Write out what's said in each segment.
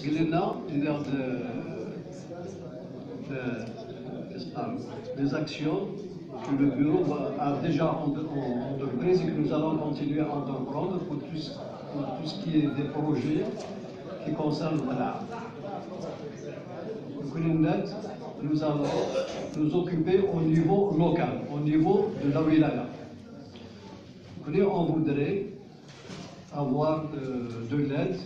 Glénat, des actions que le bureau a déjà entreprises et que nous allons continuer à entreprendre pour tout ce qui est des projets qui concernent l'art. Nous allons nous occuper au niveau local, au niveau de la wilaya. On voudrait avoir de l'aide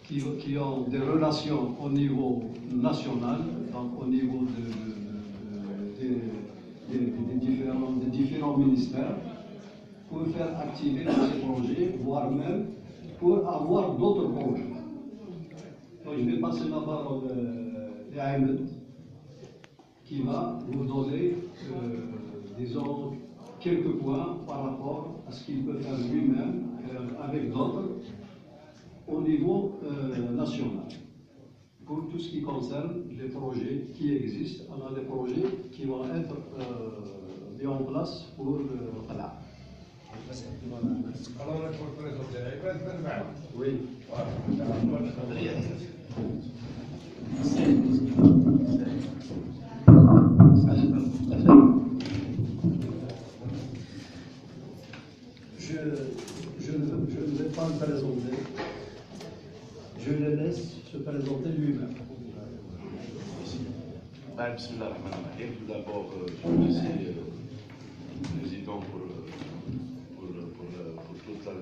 qui ont des relations au niveau national, donc au niveau des différents ministères, pour faire activer ces projets, voire même pour avoir d'autres projets. Donc, je vais passer la parole à Ahmed, qui va vous donner, disons, quelques points par rapport à ce qu'il peut faire lui-même avec d'autres au niveau national. Pour tout ce qui concerne les projets qui existent, on a des projets qui vont être mis en place pour le Qala. Oui. Je ne vais pas le présenter. Je le laisse se présenter lui-même. Bismillah ar-Rahman ar-Rahim. Tout d'abord, je remercie le président pour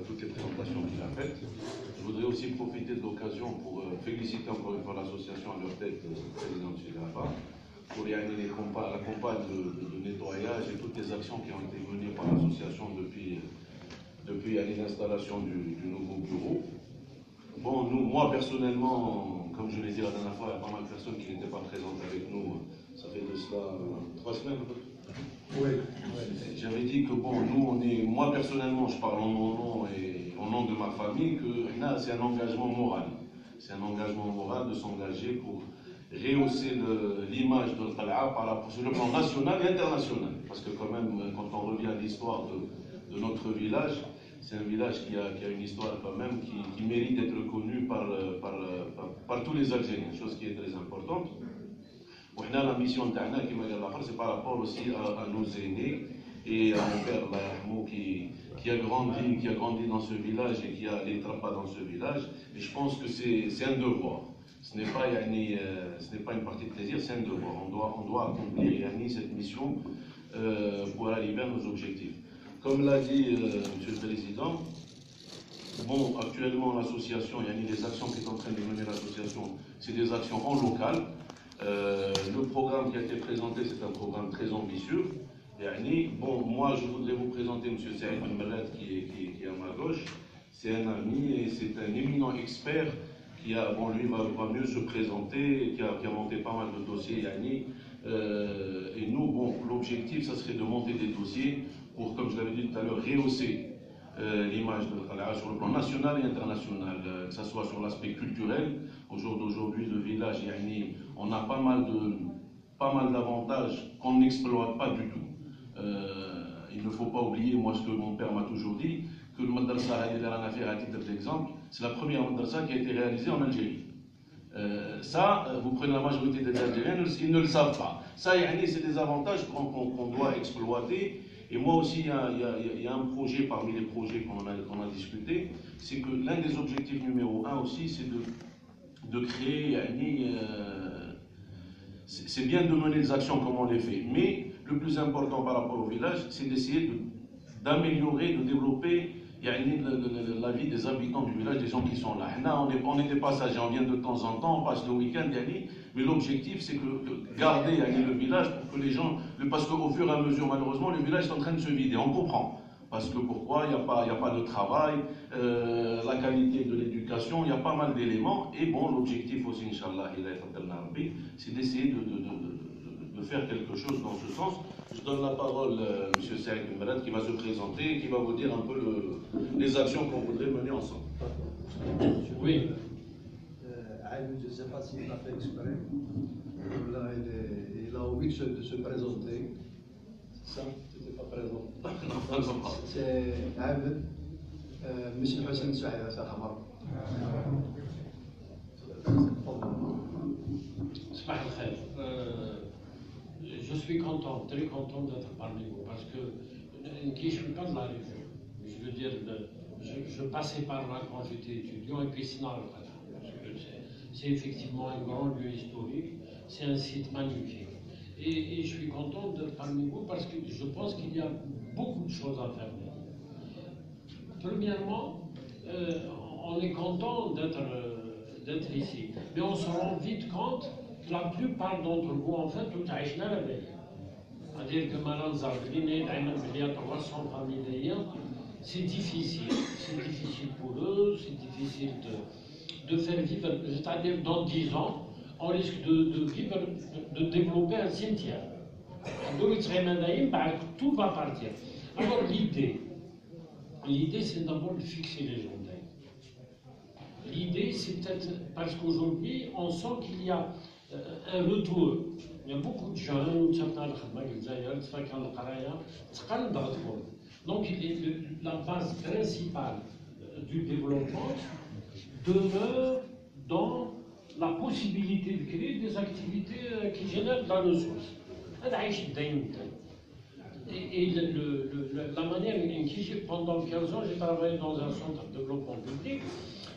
toutes les présentations qu'il a faites. Je voudrais aussi profiter de l'occasion pour féliciter encore une fois l'association à leur tête, le président Chilafa, pour la campagne de nettoyage et toutes les actions qui ont été menées par l'association depuis l'installation du nouveau bureau. Bon, moi personnellement, comme je l'ai dit la dernière fois, il y a pas mal de personnes qui n'étaient pas présentes avec nous. Ça fait de cela 3 semaines peut-être. Oui. J'avais dit que bon, moi personnellement, je parle en mon nom et au nom de ma famille, que c'est un engagement moral. C'est un engagement moral de s'engager pour rehausser l'image de Qala sur le plan national et international. Parce que quand même, quand on revient à l'histoire de notre village, c'est un village qui a une histoire quand même qui mérite d'être reconnue par tous les Algériens, chose qui est très importante. La mission de Tana, c'est par rapport aussi à nos aînés et à mon père qui a grandi dans ce village et qui a les trapas dans ce village. Et je pense que c'est un devoir. Ce n'est pas une partie de plaisir, c'est un devoir. On doit accomplir cette mission pour arriver à nos objectifs. Comme l'a dit M. le Président, bon, actuellement l'association, il y a des actions qui sont en train de mener l'association, c'est des actions en local. Le programme qui a été présenté, c'est un programme très ambitieux. Bon, moi je voudrais vous présenter M. Saïd Al-Malad qui est à ma gauche. C'est un ami et c'est un éminent expert qui lui va mieux se présenter, qui a monté pas mal de dossiers. Et nous, bon, l'objectif, ça serait de monter des dossiers pour, comme je l'avais dit tout à l'heure, rehausser l'image de Qala sur le plan national et international, que ce soit sur l'aspect culturel. Au jour d'aujourd'hui, le village, on a pas mal d'avantages qu'on n'exploite pas du tout. Il ne faut pas oublier, moi, ce que mon père m'a toujours dit, que le madrasa à titre d'exemple, c'est la première madrasa qui a été réalisée en Algérie. Vous prenez la majorité des Algériens, ils ne le savent pas. Ça, c'est des avantages qu'on doit exploiter. Et moi aussi, il y a un projet parmi les projets qu'on a discuté, c'est que l'un des objectifs numéro 1 aussi, c'est de créer, c'est bien de mener des actions comme on les fait, mais le plus important par rapport au village, c'est d'essayer d'améliorer, de développer la vie des habitants du village, des gens qui sont là. On est des passagers, on vient de temps en temps, on passe le week-end, mais l'objectif c'est que garder le village pour que les gens, parce qu'au fur et à mesure, malheureusement, le village est en train de se vider, on comprend. Parce que pourquoi? Il n'y a pas de travail, la qualité de l'éducation, il y a pas mal d'éléments. Et bon, l'objectif aussi, Inch'Allah, c'est d'essayer de faire quelque chose dans ce sens. Je donne la parole à M. Saïd Al-Malad qui va se présenter et qui va vous dire un peu les actions qu'on voudrait mener ensemble. Oui. Je ne sais pas s'il l'a fait exprès. Il a oublié de se présenter. Ça, tu n'étais pas présent. C'est Ahmed, M. Hassan Saïd, Je suis content, très content d'être parmi vous parce que je ne suis pas de la région. Je veux dire, je passais par là quand j'étais étudiant et puis c'est effectivement un grand lieu historique, c'est un site magnifique. Et je suis content d'être parmi vous parce que je pense qu'il y a beaucoup de choses à faire. Premièrement, on est content d'être ici, mais on se rend vite compte que la plupart d'entre vous, en fait, tout a échoué la veille. C'est-à-dire que Maran Zarglini, Ayman Belia, 300 familles, c'est difficile pour eux, c'est difficile de faire vivre, c'est-à-dire dans 10 ans, on risque de développer un cimetière. Tout va partir. Alors l'idée c'est d'abord de fixer les gens. L'idée c'est peut-être parce qu'aujourd'hui on sent qu'il y a un retour. Il y a beaucoup de jeunes, donc la base principale du développement demeure dans la possibilité de créer des activités qui génèrent de la ressource. Et la manière en qui, pendant 15 ans, j'ai travaillé dans un centre de développement public,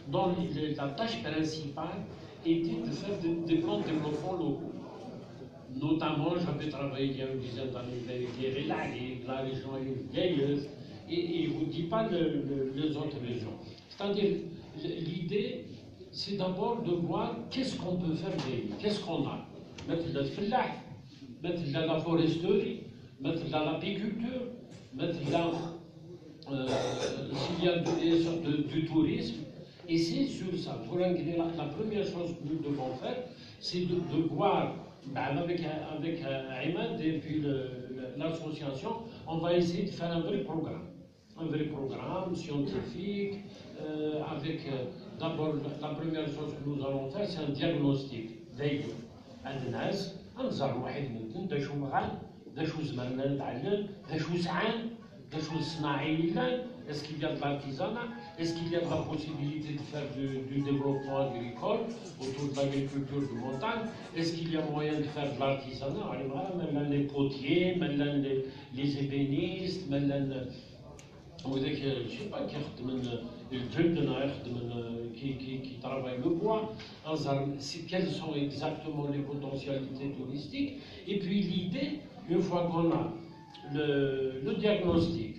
dont la tâche principale était de faire des plans de développement locaux. Notamment, j'avais travaillé il y a une dizaine d'années avec la région Gailleuse, et je ne vous dis pas les autres régions. C'est-à-dire, l'idée, c'est d'abord de voir qu'est-ce qu'on peut faire d'elle, qu'est-ce qu'on a. Mettre de la foresterie, mettre de l'apiculture, mettre s'il y a du tourisme. Et c'est sur ça. Pour la première chose que nous devons faire, c'est de voir, avec Ayman et puis l'association, on va essayer de faire un vrai programme scientifique, avec d'abord la première chose que nous allons faire, c'est un diagnostic. الناس انظر واحد منهم دا شو بغى دا شو زمرنا نتعلم دا شو سعان دا شو صناعي لنا est-ce qu'il y a de l'artisanat, est-ce qu'il y a de la possibilité de faire du développement agricole autour de l'agriculture de montagne, est-ce qu'il y a moyen de faire de l'artisanat, maintenant les potiers, maintenant les ébénistes, maintenant je sais pas qui travaille le bois, quelles sont exactement les potentialités touristiques, et puis l'idée, une fois qu'on a le diagnostic,